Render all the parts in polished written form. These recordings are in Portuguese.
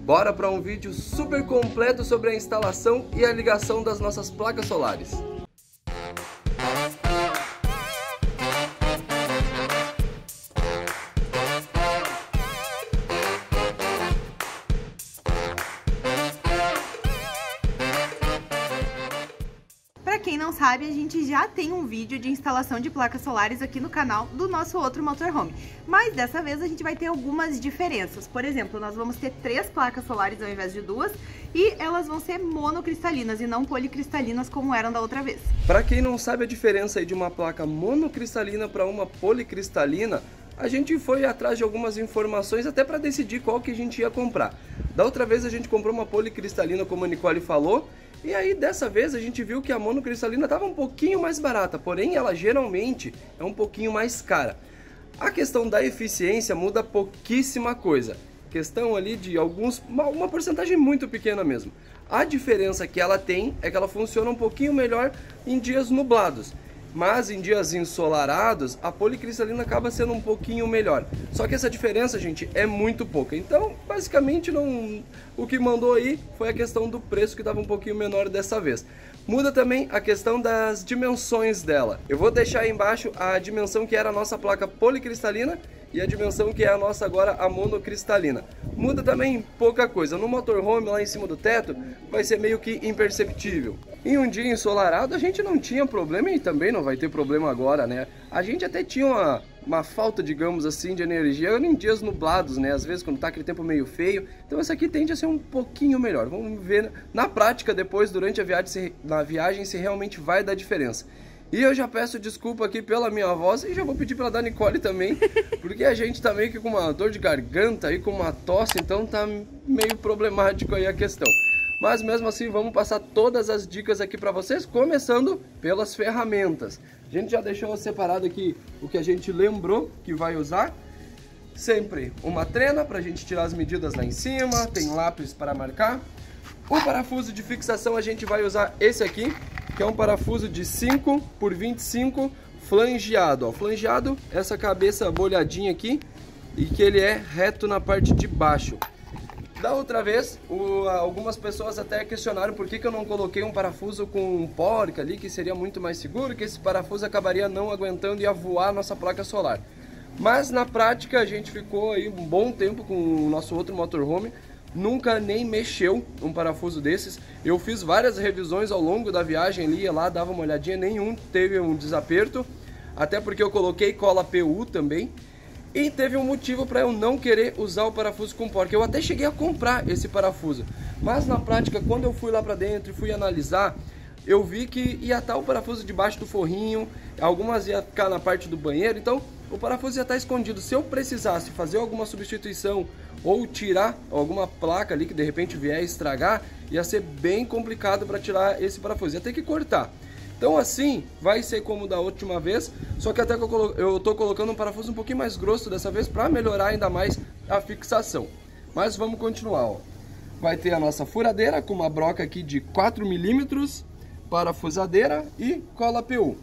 Bora para um vídeo super completo sobre a instalação e a ligação das nossas placas solares. Para quem não sabe, a gente já tem um vídeo de instalação de placas solares aqui no canal do nosso outro motorhome. Mas dessa vez a gente vai ter algumas diferenças. Por exemplo, nós vamos ter 3 placas solares ao invés de 2 e elas vão ser monocristalinas e não policristalinas como eram da outra vez. Para quem não sabe a diferença aí de uma placa monocristalina para uma policristalina, a gente foi atrás de algumas informações até para decidir qual que a gente ia comprar. Da outra vez a gente comprou uma policristalina, como a Nicole falou, e aí dessa vez a gente viu que a monocristalina estava um pouquinho mais barata, porém ela geralmente é um pouquinho mais cara. A questão da eficiência muda pouquíssima coisa, questão ali de uma porcentagem muito pequena mesmo. A diferença que ela tem é que ela funciona um pouquinho melhor em dias nublados. Mas em dias ensolarados, a policristalina acaba sendo um pouquinho melhor. Só que essa diferença, gente, é muito pouca. Então, basicamente, o que mandou aí foi a questão do preço, que estava um pouquinho menor dessa vez. Muda também a questão das dimensões dela. Eu vou deixar aí embaixo a dimensão que era a nossa placa policristalina e a dimensão que é a nossa agora, a monocristalina. Muda também pouca coisa. No motorhome, lá em cima do teto, vai ser meio que imperceptível. Em um dia ensolarado a gente não tinha problema e também não vai ter problema agora, né? A gente até tinha uma falta, digamos assim, de energia em dias nublados, né? Às vezes quando tá aquele tempo meio feio. Então essa aqui tende a ser um pouquinho melhor. Vamos ver na prática depois, durante a viagem, se realmente vai dar diferença. E eu já peço desculpa aqui pela minha voz e já vou pedir para dar Nicole também, porque a gente tá meio que com uma dor de garganta e com uma tosse, então tá meio problemático aí a questão. Mas mesmo assim vamos passar todas as dicas aqui para vocês, começando pelas ferramentas. A gente já deixou separado aqui o que a gente lembrou que vai usar. Sempre uma trena para a gente tirar as medidas lá em cima, tem lápis para marcar. O parafuso de fixação a gente vai usar esse aqui, que é um parafuso de 5 por 25 flangeado. Ó, flangeado, essa cabeça bolhadinha aqui, e que ele é reto na parte de baixo. Da outra vez, algumas pessoas até questionaram por que eu não coloquei um parafuso com porca ali, que seria muito mais seguro, que esse parafuso acabaria não aguentando e ia voar a nossa placa solar. Mas na prática a gente ficou aí um bom tempo com o nosso outro motorhome, nunca nem mexeu um parafuso desses. Eu fiz várias revisões ao longo da viagem ali, ia lá, dava uma olhadinha, nenhum teve um desaperto, até porque eu coloquei cola PU também. E teve um motivo para eu não querer usar o parafuso com porca. Eu até cheguei a comprar esse parafuso, mas na prática, quando eu fui lá para dentro e fui analisar, eu vi que ia estar o parafuso debaixo do forrinho, algumas ia ficar na parte do banheiro, então o parafuso ia estar escondido. Se eu precisasse fazer alguma substituição ou tirar alguma placa ali que de repente vier a estragar, ia ser bem complicado para tirar esse parafuso, ia ter que cortar. Então assim, vai ser como da última vez, só que até que eu tô colocando um parafuso um pouquinho mais grosso dessa vez para melhorar ainda mais a fixação. Mas vamos continuar, ó. Vai ter a nossa furadeira com uma broca aqui de 4 milímetros, parafusadeira e cola PU.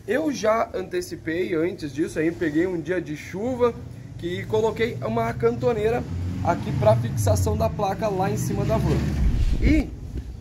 Eu já antecipei antes disso, aí peguei um dia de chuva que coloquei uma cantoneira aqui para fixação da placa lá em cima da van. E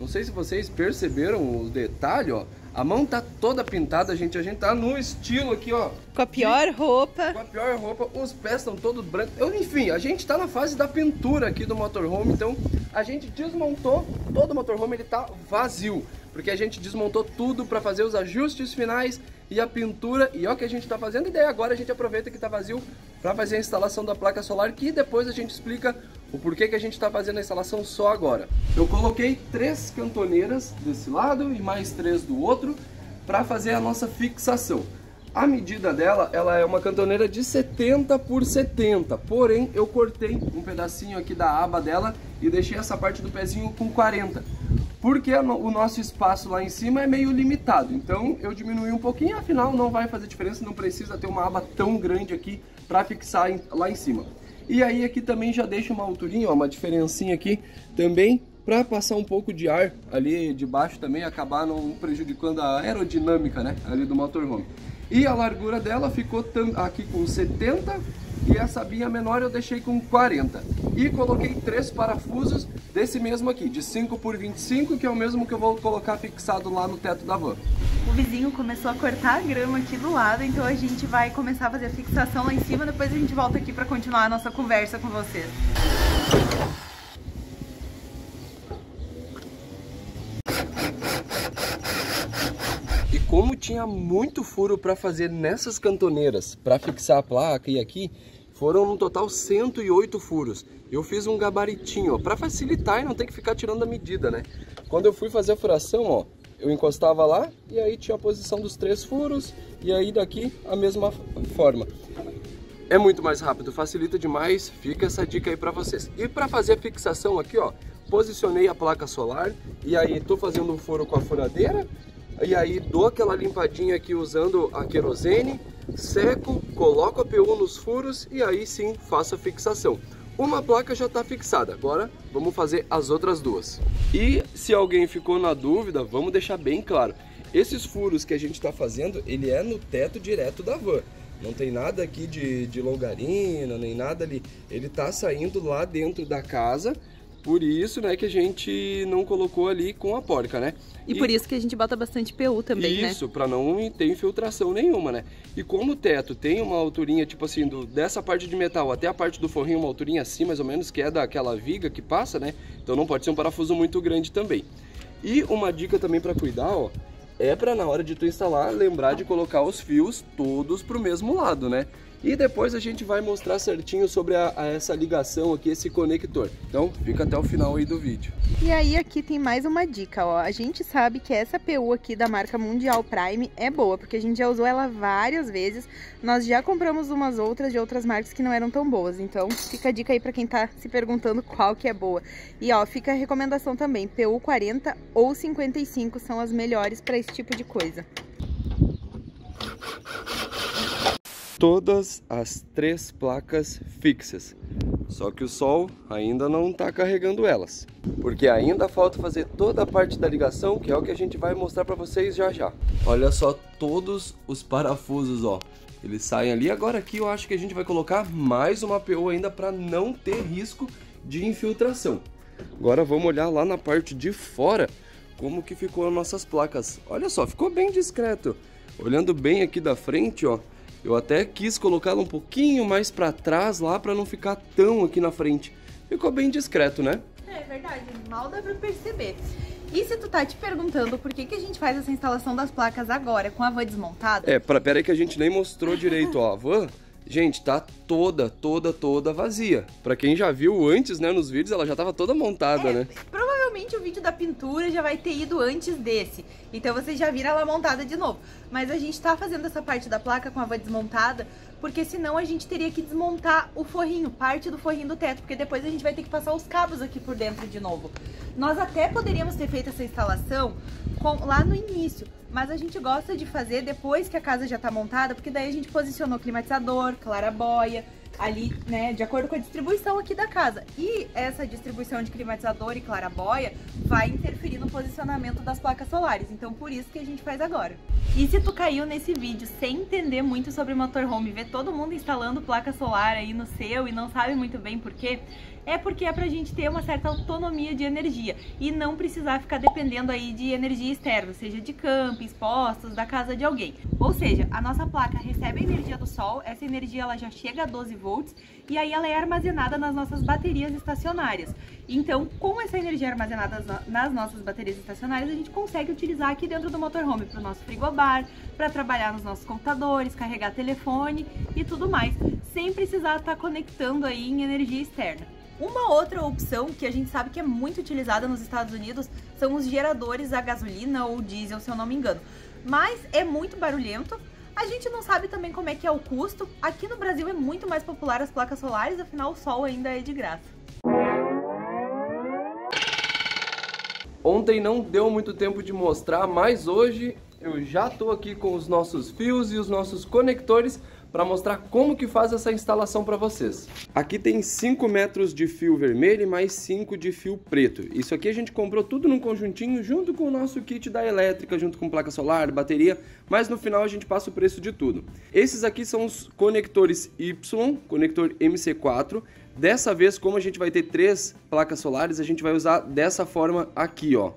não sei se vocês perceberam o detalhe, ó. A mão tá toda pintada, gente. A gente tá no estilo aqui, ó. Com a pior roupa. Com a pior roupa. Os pés estão todos brancos. Enfim, a gente tá na fase da pintura aqui do motorhome. Então, a gente desmontou todo o motorhome. Ele tá vazio. Porque a gente desmontou tudo para fazer os ajustes finais e a pintura. E ó, o que a gente tá fazendo. E daí agora a gente aproveita que tá vazio para fazer a instalação da placa solar. Que depois a gente explica o porquê que a gente está fazendo a instalação só agora. Eu coloquei 3 cantoneiras desse lado e mais 3 do outro para fazer a nossa fixação. A medida dela, ela é uma cantoneira de 70 por 70, porém eu cortei um pedacinho aqui da aba dela e deixei essa parte do pezinho com 40. Porque o nosso espaço lá em cima é meio limitado, então eu diminui um pouquinho, afinal não vai fazer diferença, não precisa ter uma aba tão grande aqui para fixar lá em cima. E aí aqui também já deixa uma alturinha, ó, uma diferencinha aqui também, para passar um pouco de ar ali de baixo também, acabar não prejudicando a aerodinâmica, né, ali do motorhome. E a largura dela ficou aqui com 70 e essa binha menor eu deixei com 40. E coloquei 3 parafusos desse mesmo aqui, de 5 por 25, que é o mesmo que eu vou colocar fixado lá no teto da van. O vizinho começou a cortar a grama aqui do lado, então a gente vai começar a fazer a fixação lá em cima, depois a gente volta aqui para continuar a nossa conversa com vocês. E como tinha muito furo para fazer nessas cantoneiras, para fixar a placa e aqui, foram no total 108 furos. Eu fiz um gabaritinho, para facilitar e não ter que ficar tirando a medida, né? Quando eu fui fazer a furação, ó, eu encostava lá e aí tinha a posição dos 3 furos e aí daqui a mesma forma. É muito mais rápido, facilita demais, fica essa dica aí para vocês. E para fazer a fixação aqui, ó, posicionei a placa solar e aí tô fazendo um furo com a furadeira e aí dou aquela limpadinha aqui usando a querosene, seco, coloco a PU nos furos e aí sim faço a fixação. Uma placa já está fixada, agora vamos fazer as outras 2. E se alguém ficou na dúvida, vamos deixar bem claro. Esses furos que a gente está fazendo, ele é no teto direto da van. Não tem nada aqui de longarina, nem nada ali. Ele está saindo lá dentro da casa, por isso, né, que a gente não colocou ali com a porca, né? E por isso que a gente bota bastante PU também, né? Isso, para não ter infiltração nenhuma, né? E como o teto tem uma alturinha, tipo assim, dessa parte de metal até a parte do forrinho, uma alturinha assim, mais ou menos, que é daquela viga que passa, né? Então não pode ser um parafuso muito grande também. E uma dica também para cuidar, ó, é para na hora de tu instalar, lembrar de colocar os fios todos pro mesmo lado, né? E depois a gente vai mostrar certinho sobre essa ligação aqui, esse conector. Então fica até o final aí do vídeo. E aí aqui tem mais uma dica, ó. A gente sabe que essa PU aqui da marca Mundial Prime é boa, porque a gente já usou ela várias vezes. Nós já compramos umas outras de outras marcas que não eram tão boas. Então fica a dica aí pra quem tá se perguntando qual que é boa. E ó, fica a recomendação também, PU 40 ou 55 são as melhores para esse tipo de coisa. Todas as 3 placas fixas, só que o sol ainda não está carregando elas, porque ainda falta fazer toda a parte da ligação, que é o que a gente vai mostrar para vocês já já. Olha só todos os parafusos, ó, eles saem ali. Agora aqui eu acho que a gente vai colocar mais uma PU ainda para não ter risco de infiltração. Agora vamos olhar lá na parte de fora como que ficou as nossas placas. Olha só, ficou bem discreto. Olhando bem aqui da frente, ó, eu até quis colocá-la um pouquinho mais para trás lá para não ficar tão aqui na frente. Ficou bem discreto, né? É verdade, mal dá para perceber. E se tu tá te perguntando por que a gente faz essa instalação das placas agora com a van desmontada? Pera aí que a gente nem mostrou direito, ó, a van, gente, tá toda vazia. Para quem já viu antes, né, nos vídeos, ela já tava toda montada, né? Provavelmente o vídeo da pintura já vai ter ido antes desse, então vocês já viram ela montada de novo. Mas a gente tá fazendo essa parte da placa com a van desmontada, porque senão a gente teria que desmontar o forrinho, parte do forrinho do teto, porque depois a gente vai ter que passar os cabos aqui por dentro de novo. Nós até poderíamos ter feito essa instalação lá no início, mas a gente gosta de fazer depois que a casa já tá montada, porque daí a gente posicionou climatizador, clarabóia, ali, né, de acordo com a distribuição aqui da casa. E essa distribuição de climatizador e clarabóia vai interferir no posicionamento das placas solares. Então, por isso que a gente faz agora. E se tu caiu nesse vídeo sem entender muito sobre motorhome, ver todo mundo instalando placa solar aí no seu e não sabe muito bem por quê, é porque é pra gente ter uma certa autonomia de energia e não precisar ficar dependendo aí de energia externa, seja de campings, postos, da casa de alguém. Ou seja, a nossa placa recebe a energia do sol, essa energia ela já chega a 12 volts e aí ela é armazenada nas nossas baterias estacionárias. Então, com essa energia armazenada nas nossas baterias estacionárias, a gente consegue utilizar aqui dentro do motorhome para o nosso frigobar, para trabalhar nos nossos computadores, carregar telefone e tudo mais, sem precisar estar conectando aí em energia externa. Uma outra opção que a gente sabe que é muito utilizada nos Estados Unidos são os geradores a gasolina ou diesel, se eu não me engano. Mas é muito barulhento, a gente não sabe também como é que é o custo. Aqui no Brasil é muito mais popular as placas solares, afinal o sol ainda é de graça. Ontem não deu muito tempo de mostrar, mas hoje eu já tô aqui com os nossos fios e os nossos conectores para mostrar como que faz essa instalação para vocês. Aqui tem 5 metros de fio vermelho e mais 5 de fio preto. Isso aqui a gente comprou tudo num conjuntinho junto com o nosso kit da elétrica, junto com placa solar, bateria, mas no final a gente passa o preço de tudo. Esses aqui são os conectores Y, conector MC4. Dessa vez, como a gente vai ter 3 placas solares, a gente vai usar dessa forma aqui, ó.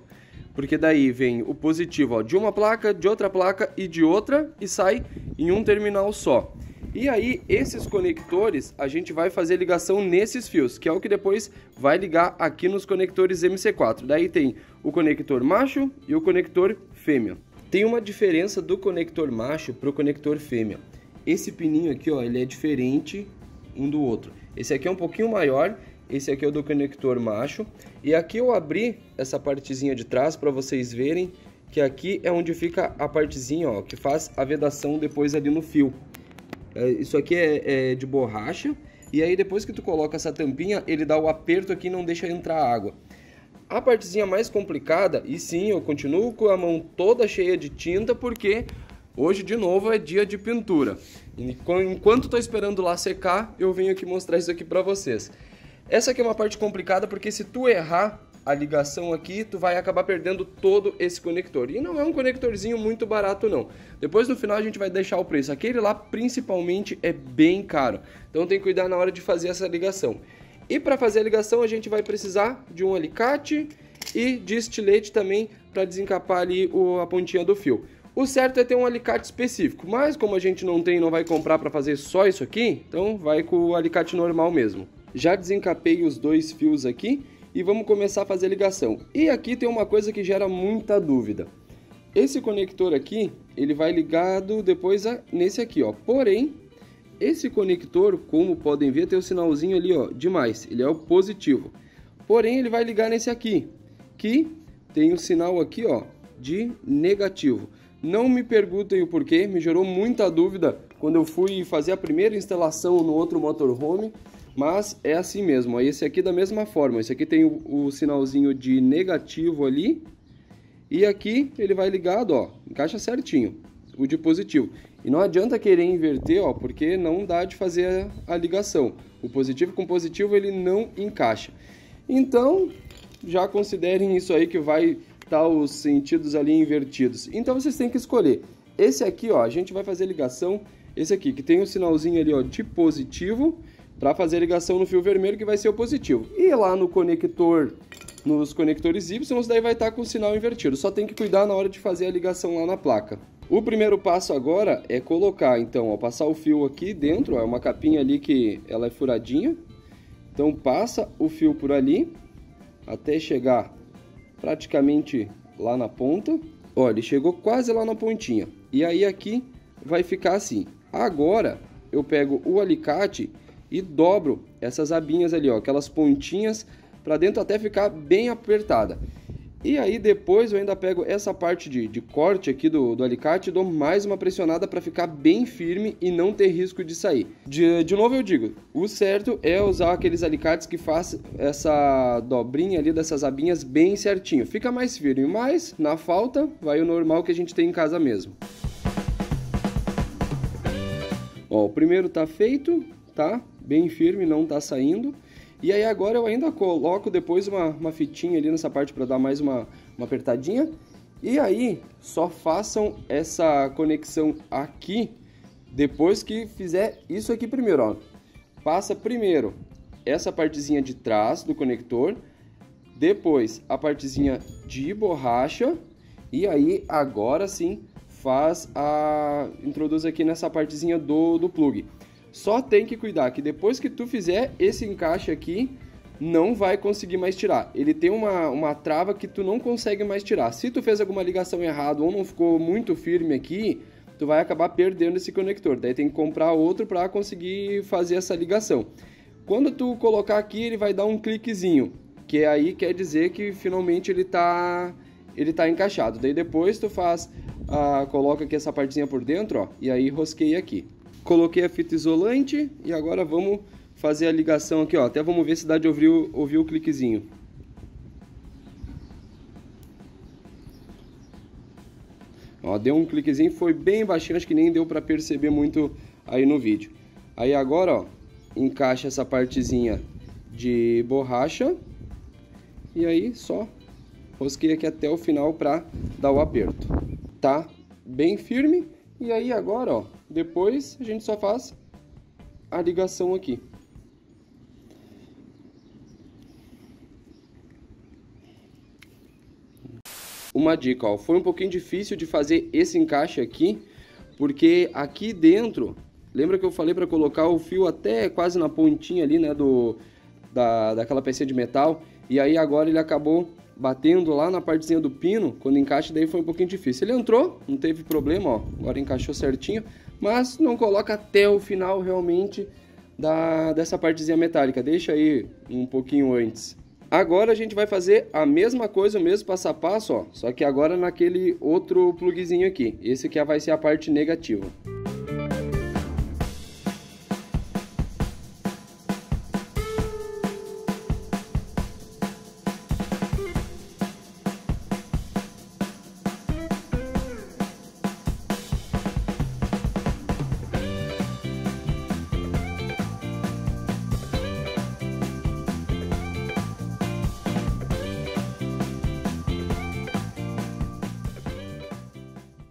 Porque daí vem o positivo, ó, de uma placa, de outra placa e de outra e sai em um terminal só. E aí, esses conectores, a gente vai fazer ligação nesses fios, que é o que depois vai ligar aqui nos conectores MC4. Daí tem o conector macho e o conector fêmea. Tem uma diferença do conector macho para o conector fêmea. Esse pininho aqui, ó, ele é diferente um do outro. Esse aqui é um pouquinho maior. Esse aqui é o do conector macho. E aqui eu abri essa partezinha de trás para vocês verem que aqui é onde fica a partezinha, ó, que faz a vedação depois ali no fio. Isso aqui é de borracha. E aí depois que tu coloca essa tampinha, ele dá o aperto aqui e não deixa entrar água. A partezinha mais complicada, e sim, eu continuo com a mão toda cheia de tinta porque hoje de novo é dia de pintura. Enquanto estou esperando lá secar, eu venho aqui mostrar isso aqui para vocês. Essa aqui é uma parte complicada porque se tu errar a ligação aqui, tu vai acabar perdendo todo esse conector. E não é um conectorzinho muito barato não. Depois no final a gente vai deixar o preço. Aquele lá principalmente é bem caro. Então tem que cuidar na hora de fazer essa ligação. E para fazer a ligação a gente vai precisar de um alicate e de estilete também para desencapar ali a pontinha do fio. O certo é ter um alicate específico, mas como a gente não vai comprar para fazer só isso aqui, então vai com o alicate normal mesmo. Já desencapei os 2 fios aqui e vamos começar a fazer a ligação. E aqui tem uma coisa que gera muita dúvida. Esse conector aqui, ele vai ligado depois nesse aqui, ó. Porém, esse conector, como podem ver, tem o sinalzinho ali, ó, de mais. Ele é o positivo. Porém, ele vai ligar nesse aqui, que tem o sinal aqui, ó, de negativo. Não me perguntem o porquê, me gerou muita dúvida quando eu fui fazer a primeira instalação no outro motorhome. Mas é assim mesmo, ó. Esse aqui da mesma forma, esse aqui tem o sinalzinho de negativo ali. E aqui ele vai ligado, ó, encaixa certinho, o de positivo. E não adianta querer inverter, ó, porque não dá de fazer a ligação. O positivo com positivo ele não encaixa. Então, já considerem isso aí que vai estar os sentidos ali invertidos. Então vocês têm que escolher. Esse aqui, ó, a gente vai fazer ligação, esse aqui que tem o sinalzinho ali, ó, de positivo, para fazer ligação no fio vermelho que vai ser o positivo. E lá no conector, nos conectores Y, daí vai estar com o sinal invertido. Só tem que cuidar na hora de fazer a ligação lá na placa. O primeiro passo agora é colocar, então, ó, passar o fio aqui dentro, ó, é uma capinha ali que ela é furadinha. Então passa o fio por ali, até chegar praticamente lá na ponta. Ó, ele chegou quase lá na pontinha. E aí aqui vai ficar assim. Agora eu pego o alicate e dobro essas abinhas ali, ó, aquelas pontinhas para dentro até ficar bem apertada. E aí depois eu ainda pego essa parte de corte aqui do alicate e dou mais uma pressionada para ficar bem firme e não ter risco de sair. De novo eu digo, o certo é usar aqueles alicates que faz essa dobrinha ali dessas abinhas bem certinho. Fica mais firme, mas na falta vai o normal que a gente tem em casa mesmo. Ó, o primeiro tá feito, tá? Bem firme, não tá saindo. E aí agora eu ainda coloco depois uma fitinha ali nessa parte para dar mais uma apertadinha. E aí só façam essa conexão aqui depois que fizer isso aqui primeiro, ó. Passa primeiro essa partezinha de trás do conector, depois a partezinha de borracha e aí agora sim introduz aqui nessa partezinha do plug. Só tem que cuidar que depois que tu fizer esse encaixe aqui, não vai conseguir mais tirar. Ele tem uma trava que tu não consegue mais tirar. Se tu fez alguma ligação errada ou não ficou muito firme aqui, tu vai acabar perdendo esse conector. Daí tem que comprar outro para conseguir fazer essa ligação. Quando tu colocar aqui, ele vai dar um cliquezinho, que aí quer dizer que finalmente ele tá encaixado. Daí depois tu coloca aqui essa partezinha por dentro, ó, e aí rosqueia aqui. Coloquei a fita isolante e agora vamos fazer a ligação aqui, ó. Até vamos ver se dá de ouvir o cliquezinho. Ó, deu um cliquezinho, foi bem baixinho, acho que nem deu para perceber muito aí no vídeo. Aí agora, ó, encaixa essa partezinha de borracha e aí só rosqueia aqui até o final para dar o aperto. Tá bem firme e aí agora, ó, depois a gente só faz a ligação aqui. Uma dica, ó, foi um pouquinho difícil de fazer esse encaixe aqui, porque aqui dentro, lembra que eu falei para colocar o fio até quase na pontinha ali, né, daquela pecinha de metal, e aí agora ele acabou batendo lá na partezinha do pino, quando encaixa daí foi um pouquinho difícil. Ele entrou, não teve problema, ó, agora encaixou certinho, mas não coloca até o final realmente dessa partezinha metálica, deixa aí um pouquinho antes. Agora a gente vai fazer a mesma coisa, o mesmo passo a passo, ó, só que agora naquele outro plugzinho aqui. Esse aqui vai ser a parte negativa.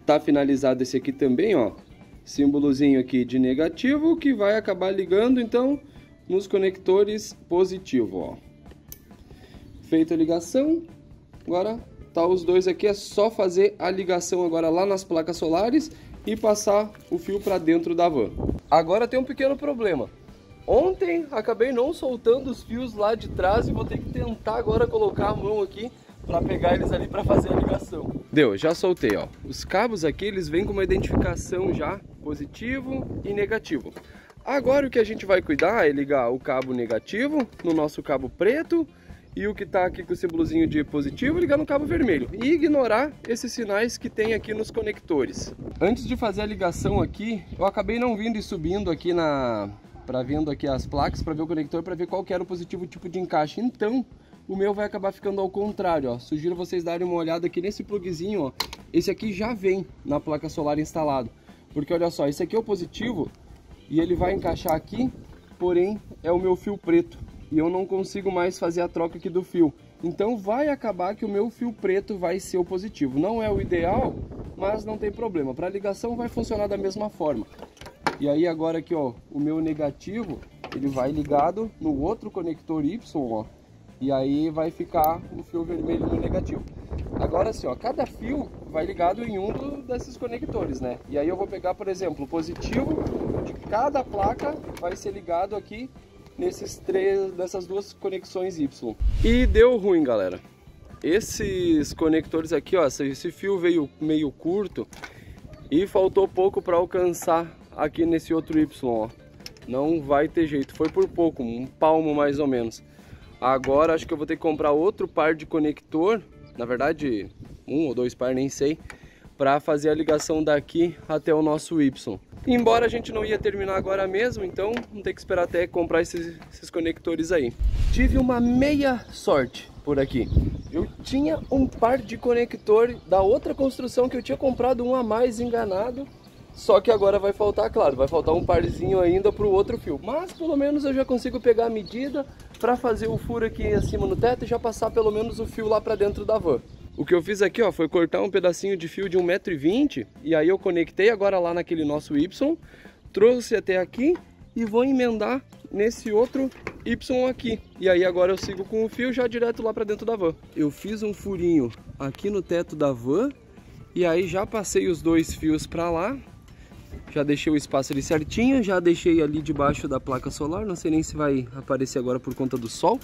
Tá finalizado esse aqui também, ó, símbolozinho aqui de negativo que vai acabar ligando então nos conectores positivo, ó. Feita a ligação, agora tá os dois aqui, é só fazer a ligação agora lá nas placas solares e passar o fio para dentro da van. Agora tem um pequeno problema. Ontem acabei não soltando os fios lá de trás e vou ter que tentar agora colocar a mão aqui para pegar eles ali para fazer a ligação. Deu, já soltei, ó. Os cabos aqui, eles vêm com uma identificação já positivo e negativo. Agora o que a gente vai cuidar é ligar o cabo negativo no nosso cabo preto e o que tá aqui com o símbolozinho de positivo ligar no cabo vermelho e ignorar esses sinais que tem aqui nos conectores. Antes de fazer a ligação aqui, eu acabei não vindo e subindo aqui vendo aqui as placas para ver o conector, para ver qual que era o positivo tipo de encaixe. Então o meu vai acabar ficando ao contrário, ó. Sugiro vocês darem uma olhada aqui nesse plugzinho, ó. Esse aqui já vem na placa solar instalado. Porque olha só, esse aqui é o positivo e ele vai encaixar aqui, porém é o meu fio preto. E eu não consigo mais fazer a troca aqui do fio. Então vai acabar que o meu fio preto vai ser o positivo. Não é o ideal, mas não tem problema. Para ligação vai funcionar da mesma forma. E aí agora aqui, ó, o meu negativo, ele vai ligado no outro conector Y, ó. E aí vai ficar o fio vermelho no negativo. Agora assim, ó, cada fio vai ligado em um desses conectores, né? E aí eu vou pegar, por exemplo, o positivo de cada placa vai ser ligado aqui nessas duas conexões Y. E deu ruim, galera. Esses conectores aqui, ó, esse fio veio meio curto e faltou pouco para alcançar aqui nesse outro Y, ó. Não vai ter jeito, foi por pouco, um palmo mais ou menos. Agora acho que eu vou ter que comprar outro par de conector, na verdade um ou dois par, nem sei, para fazer a ligação daqui até o nosso Y. Embora a gente não ia terminar agora mesmo, então vamos ter que esperar até comprar esses conectores aí. Tive uma meia sorte por aqui. Eu tinha um par de conector da outra construção que eu tinha comprado um a mais enganado. Só que agora vai faltar, claro, vai faltar um parzinho ainda para o outro fio. Mas pelo menos eu já consigo pegar a medida para fazer o furo aqui acima no teto e já passar pelo menos o fio lá para dentro da van. O que eu fiz aqui, ó, foi cortar um pedacinho de fio de 1,20 m e aí eu conectei agora lá naquele nosso Y, trouxe até aqui e vou emendar nesse outro Y aqui. E aí agora eu sigo com o fio já direto lá para dentro da van. Eu fiz um furinho aqui no teto da van e aí já passei os dois fios para lá. Já deixei o espaço ali certinho, já deixei ali debaixo da placa solar, não sei nem se vai aparecer agora por conta do sol.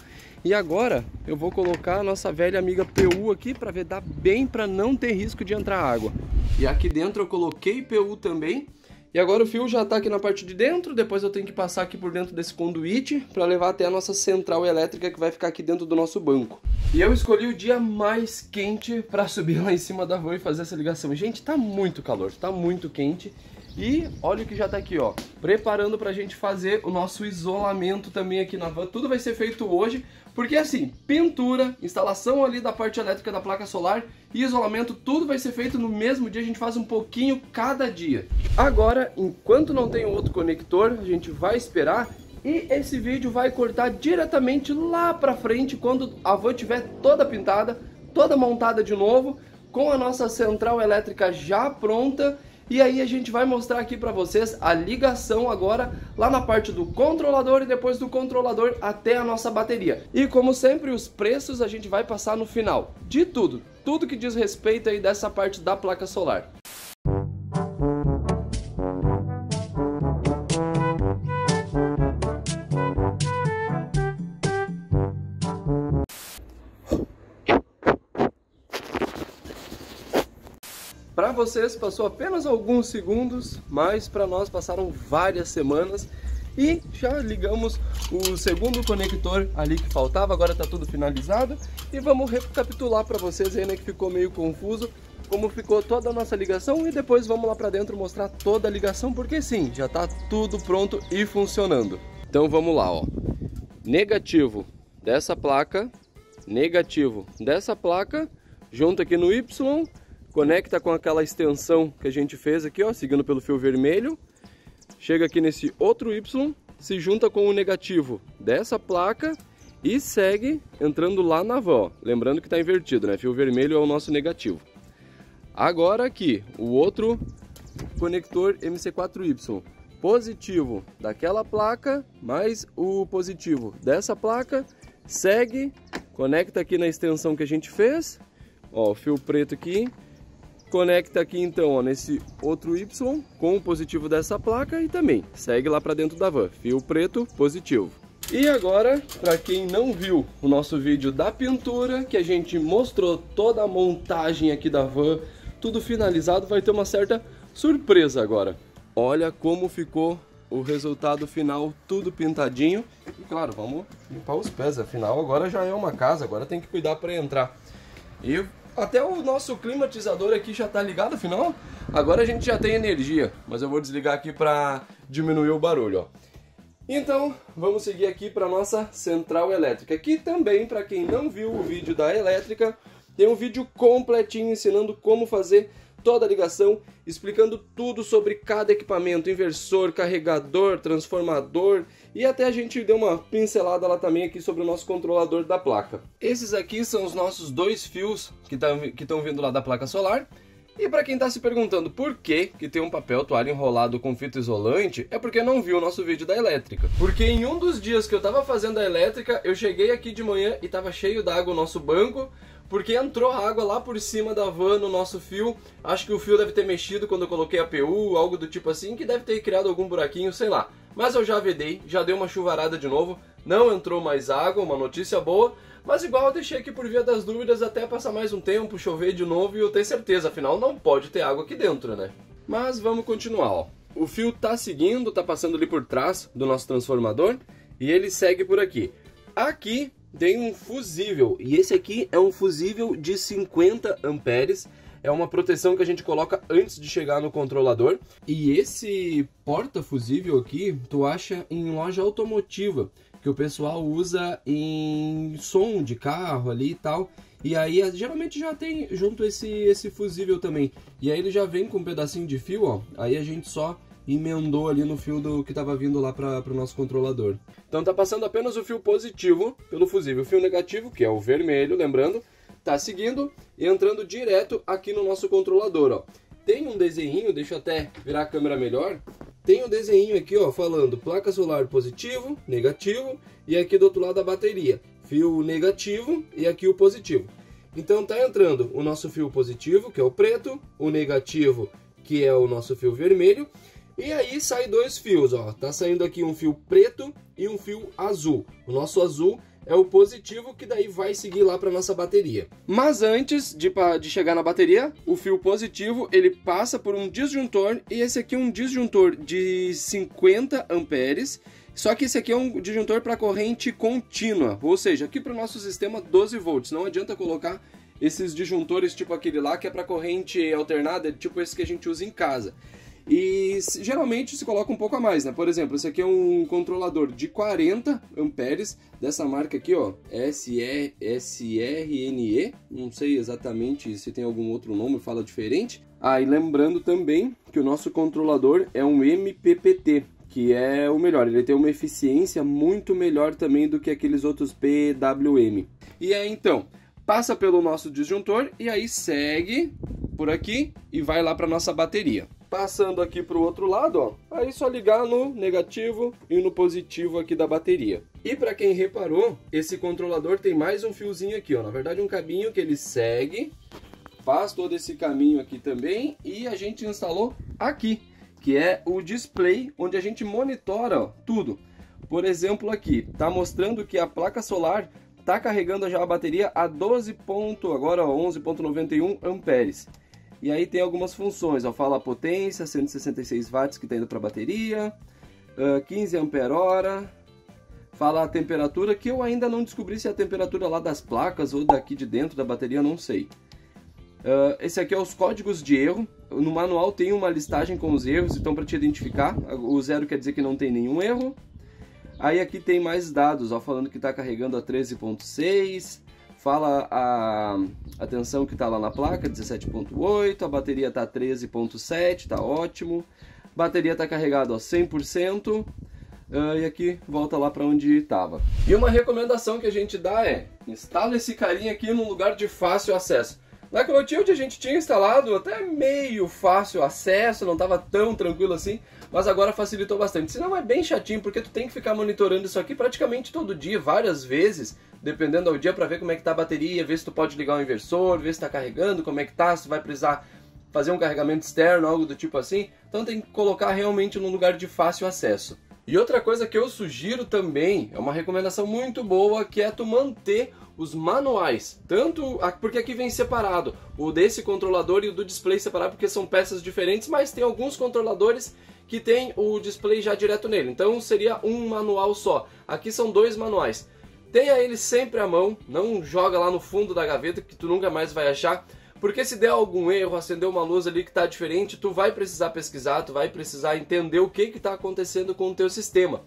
E agora eu vou colocar a nossa velha amiga PU aqui para vedar bem, para não ter risco de entrar água. E aqui dentro eu coloquei PU também. E agora o fio já está aqui na parte de dentro, depois eu tenho que passar aqui por dentro desse conduíte para levar até a nossa central elétrica que vai ficar aqui dentro do nosso banco. E eu escolhi o dia mais quente para subir lá em cima da van e fazer essa ligação. Gente, tá muito calor, tá muito quente. E olha o que já tá aqui, ó, preparando pra gente fazer o nosso isolamento também aqui na van. Tudo vai ser feito hoje, Porque assim, pintura, instalação ali da parte elétrica da placa solar e isolamento, tudo vai ser feito no mesmo dia, a gente faz um pouquinho cada dia. Agora, enquanto não tem outro conector, a gente vai esperar e esse vídeo vai cortar diretamente lá pra frente, quando a van estiver toda pintada, toda montada de novo, com a nossa central elétrica já pronta. E aí a gente vai mostrar aqui para vocês a ligação agora lá na parte do controlador e depois do controlador até a nossa bateria. E como sempre, os preços a gente vai passar no final de tudo que diz respeito aí dessa parte da placa solar. Para vocês passou apenas alguns segundos, mas para nós passaram várias semanas e já ligamos o segundo conector ali que faltava, agora está tudo finalizado e vamos recapitular para vocês aí, né, que ficou meio confuso como ficou toda a nossa ligação e depois vamos lá para dentro mostrar toda a ligação, porque sim, já está tudo pronto e funcionando. Então vamos lá, ó. Negativo dessa placa, negativo dessa placa, junto aqui no Y, conecta com aquela extensão que a gente fez aqui, ó, seguindo pelo fio vermelho. Chega aqui nesse outro Y, se junta com o negativo dessa placa e segue entrando lá na van, ó. Lembrando que está invertido, né? Fio vermelho é o nosso negativo. Agora aqui, o outro conector MC4Y. Positivo daquela placa, mais o positivo dessa placa. Segue, conecta aqui na extensão que a gente fez. Ó, o fio preto aqui. Conecta aqui então, ó, nesse outro Y com o positivo dessa placa e também segue lá para dentro da van, fio preto positivo. E agora, para quem não viu o nosso vídeo da pintura, que a gente mostrou toda a montagem aqui da van, tudo finalizado, vai ter uma certa surpresa agora. Olha como ficou o resultado final, tudo pintadinho. E claro, vamos limpar os pés, afinal agora já é uma casa, agora tem que cuidar para entrar. E até o nosso climatizador aqui já tá ligado, afinal, agora a gente já tem energia, mas eu vou desligar aqui para diminuir o barulho, ó. Então, vamos seguir aqui para nossa central elétrica. Aqui também, para quem não viu o vídeo da elétrica, tem um vídeo completinho ensinando como fazer toda a ligação, explicando tudo sobre cada equipamento, inversor, carregador, transformador, e até a gente deu uma pincelada lá também aqui sobre o nosso controlador da placa. Esses aqui são os nossos dois fios que estão vindo lá da placa solar. E para quem está se perguntando por que tem um papel toalha enrolado com fita isolante, é porque não viu o nosso vídeo da elétrica. Porque em um dos dias que eu estava fazendo a elétrica, eu cheguei aqui de manhã e estava cheio d'água o nosso banco, porque entrou água lá por cima da van no nosso fio. Acho que o fio deve ter mexido quando eu coloquei a PU, algo do tipo assim, que deve ter criado algum buraquinho, sei lá. Mas eu já vedei, já dei uma chuvarada de novo, não entrou mais água, uma notícia boa. Mas igual eu deixei aqui por via das dúvidas até passar mais um tempo, chover de novo e eu tenho certeza, afinal não pode ter água aqui dentro, né? Mas vamos continuar, ó. O fio tá seguindo, tá passando ali por trás do nosso transformador e ele segue por aqui. Aqui tem um fusível e esse aqui é um fusível de 50 amperes. É uma proteção que a gente coloca antes de chegar no controlador. E esse porta-fusível aqui tu acha em loja automotiva, que o pessoal usa em som de carro ali e tal. E aí geralmente já tem junto esse fusível também. E aí ele já vem com um pedacinho de fio, ó. Aí a gente só emendou ali no fio que estava vindo lá para o nosso controlador. Então tá passando apenas o fio positivo pelo fusível. O fio negativo, que é o vermelho, lembrando, tá seguindo e entrando direto aqui no nosso controlador, ó. Tem um desenho, deixa eu até virar a câmera melhor. Tem um desenho aqui, ó, falando placa solar positivo, negativo, e aqui do outro lado a bateria, fio negativo e aqui o positivo. Então tá entrando o nosso fio positivo, que é o preto, o negativo, que é o nosso fio vermelho, e aí sai dois fios, ó. Tá saindo aqui um fio preto e um fio azul. O nosso azul é o positivo, que daí vai seguir lá para nossa bateria. Mas antes de chegar na bateria, o fio positivo ele passa por um disjuntor, e esse aqui é um disjuntor de 50 amperes, só que esse aqui é um disjuntor para corrente contínua, ou seja, aqui para o nosso sistema 12 volts. Não adianta colocar esses disjuntores tipo aquele lá que é para corrente alternada, tipo esse que a gente usa em casa. E geralmente se coloca um pouco a mais, né? Por exemplo, esse aqui é um controlador de 40 amperes, dessa marca aqui, ó, SRNE, não sei exatamente se tem algum outro nome, fala diferente. Ah, e lembrando também que o nosso controlador é um MPPT, que é o melhor, ele tem uma eficiência muito melhor também do que aqueles outros PWM. E aí então, passa pelo nosso disjuntor e aí segue por aqui e vai lá para nossa bateria. Passando aqui para o outro lado, ó, aí só ligar no negativo e no positivo aqui da bateria. E para quem reparou, esse controlador tem mais um fiozinho aqui, ó, na verdade um cabinho que ele segue, faz todo esse caminho aqui também e a gente instalou aqui, que é o display onde a gente monitora, ó, tudo. Por exemplo, aqui tá mostrando que a placa solar tá carregando já a bateria a 11.91 amperes. E aí tem algumas funções, ó, fala a potência, 166 watts que está indo para a bateria, 15 ampere-hora, fala a temperatura, que eu ainda não descobri se é a temperatura lá das placas ou daqui de dentro da bateria, não sei. Esse aqui é os códigos de erro, no manual tem uma listagem com os erros, então para te identificar, o 0 quer dizer que não tem nenhum erro. Aí aqui tem mais dados, ó, falando que está carregando a 13.6, fala a tensão que está lá na placa, 17.8, a bateria está 13.7, está ótimo. Bateria está carregada a 100%, e aqui volta lá para onde estava. E uma recomendação que a gente dá é, instala esse carinha aqui num lugar de fácil acesso. Na Clotilde a gente tinha instalado até meio fácil acesso, não estava tão tranquilo assim, mas agora facilitou bastante. Senão é bem chatinho, porque tu tem que ficar monitorando isso aqui praticamente todo dia, várias vezes, dependendo do dia, para ver como é que tá a bateria, ver se tu pode ligar o inversor, ver se está carregando, como é que tá, se vai precisar fazer um carregamento externo, algo do tipo assim. Então tem que colocar realmente num lugar de fácil acesso. E outra coisa que eu sugiro também, é uma recomendação muito boa, que é tu manter os manuais, tanto porque aqui vem separado, o desse controlador e o do display separado, porque são peças diferentes, mas tem alguns controladores que tem o display já direto nele, então seria um manual só. Aqui são dois manuais. Tenha ele sempre à mão, não joga lá no fundo da gaveta que tu nunca mais vai achar, porque se der algum erro, acender uma luz ali que está diferente, tu vai precisar pesquisar, tu vai precisar entender o que está acontecendo com o teu sistema.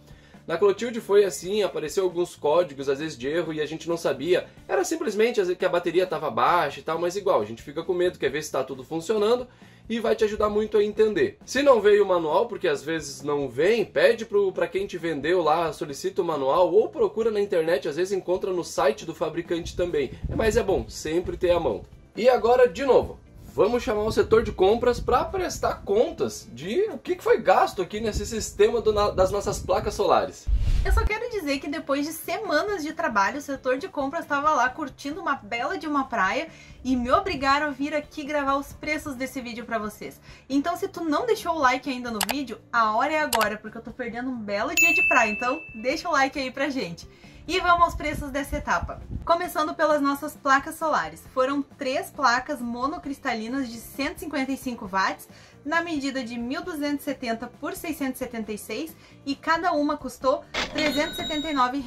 Na Clotilde foi assim, apareceu alguns códigos, às vezes de erro, e a gente não sabia. Era simplesmente que a bateria estava baixa e tal, mas igual, a gente fica com medo, quer ver se está tudo funcionando, e vai te ajudar muito a entender. Se não veio o manual, porque às vezes não vem, pede para quem te vendeu lá, solicita o manual, ou procura na internet, às vezes encontra no site do fabricante também. Mas é bom, sempre ter à mão. E agora, de novo, vamos chamar o setor de compras para prestar contas de o que foi gasto aqui nesse sistema das nossas placas solares. Eu só quero dizer que depois de semanas de trabalho, o setor de compras estava lá curtindo uma bela de uma praia e me obrigaram a vir aqui gravar os preços desse vídeo para vocês. Então se tu não deixou o like ainda no vídeo, a hora é agora, porque eu tô perdendo um belo dia de praia, então deixa o like aí pra gente. E vamos aos preços dessa etapa. Começando pelas nossas placas solares. Foram 3 placas monocristalinas de 155 watts, na medida de 1.270 por 676, e cada uma custou R$ 379.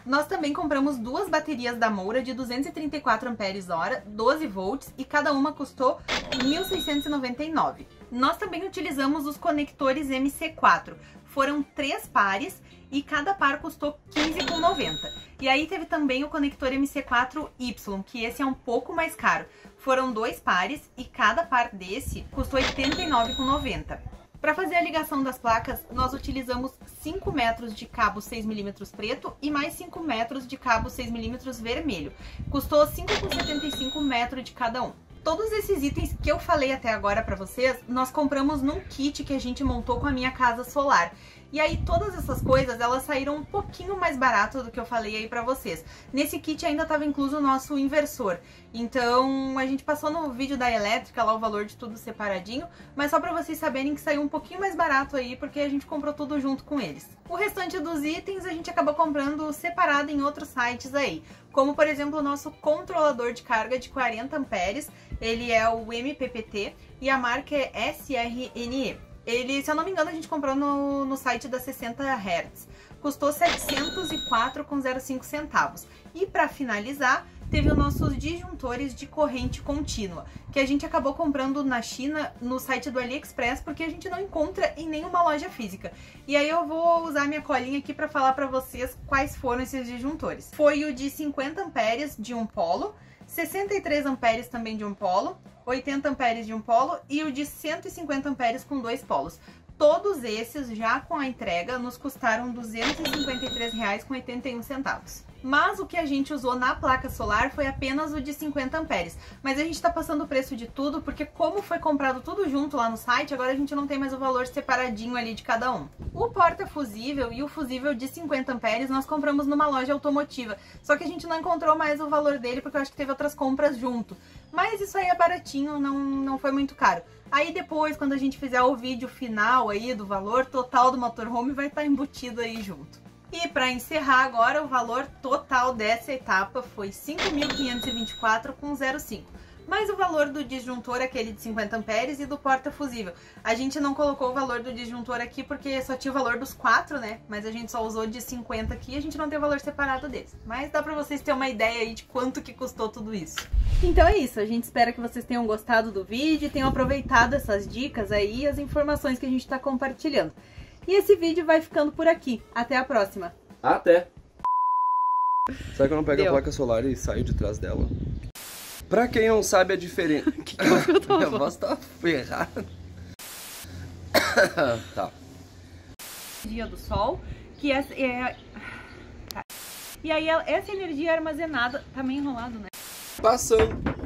Nós também compramos 2 baterias da Moura de 234 amperes-hora, 12 volts, e cada uma custou R$ 1.699. Nós também utilizamos os conectores MC4. Foram 3 pares e cada par custou R$ 15,90. E aí teve também o conector MC4Y, que esse é um pouco mais caro. Foram 2 pares e cada par desse custou R$ 89,90. Para fazer a ligação das placas, nós utilizamos 5 metros de cabo 6mm preto e mais 5 metros de cabo 6mm vermelho. Custou R$ 5,75 metro de cada um. Todos esses itens que eu falei até agora para vocês, nós compramos num kit que a gente montou com a minha casa solar. E aí todas essas coisas, elas saíram um pouquinho mais barato do que eu falei aí pra vocês. Nesse kit ainda estava incluso o nosso inversor. Então a gente passou no vídeo da elétrica lá o valor de tudo separadinho, mas só pra vocês saberem que saiu um pouquinho mais barato aí, porque a gente comprou tudo junto com eles. O restante dos itens a gente acabou comprando separado em outros sites aí. Como por exemplo o nosso controlador de carga de 40 amperes, ele é o MPPT e a marca é SRNE. Ele, se eu não me engano, a gente comprou no site da 60 Hz. Custou R$ 704,05 centavos. E para finalizar, teve os nossos disjuntores de corrente contínua, que a gente acabou comprando na China, no site do AliExpress, porque a gente não encontra em nenhuma loja física. E aí eu vou usar minha colinha aqui para falar para vocês quais foram esses disjuntores. Foi o de 50 amperes de um polo, 63 amperes também de um polo, 80 amperes de um polo e o de 150 amperes com 2 polos. Todos esses, já com a entrega, nos custaram R$ 253,81. Mas o que a gente usou na placa solar foi apenas o de 50 amperes. Mas a gente está passando o preço de tudo, porque como foi comprado tudo junto lá no site, agora a gente não tem mais o valor separadinho ali de cada um. O porta-fusível e o fusível de 50 amperes nós compramos numa loja automotiva. Só que a gente não encontrou mais o valor dele, porque eu acho que teve outras compras junto. Mas isso aí é baratinho, não foi muito caro. Aí depois, quando a gente fizer o vídeo final aí do valor total do motorhome, vai estar embutido aí junto. E para encerrar agora, o valor total dessa etapa foi R$ 5.524,05. Mais o valor do disjuntor, aquele de 50 amperes, e do porta-fusível. A gente não colocou o valor do disjuntor aqui porque só tinha o valor dos 4, né? Mas a gente só usou de 50 aqui e a gente não tem o valor separado deles. Mas dá pra vocês terem uma ideia aí de quanto que custou tudo isso. Então é isso, a gente espera que vocês tenham gostado do vídeo e tenham aproveitado essas dicas aí e as informações que a gente tá compartilhando. E esse vídeo vai ficando por aqui. Até a próxima. Até! Sabe que eu não pego a placa solar e saio de trás dela? Pra quem não sabe a diferença... Minha voz tá ferrada. Tá. Dia do sol, que é... E aí essa energia é armazenada... Tá meio enrolado, né? Passando.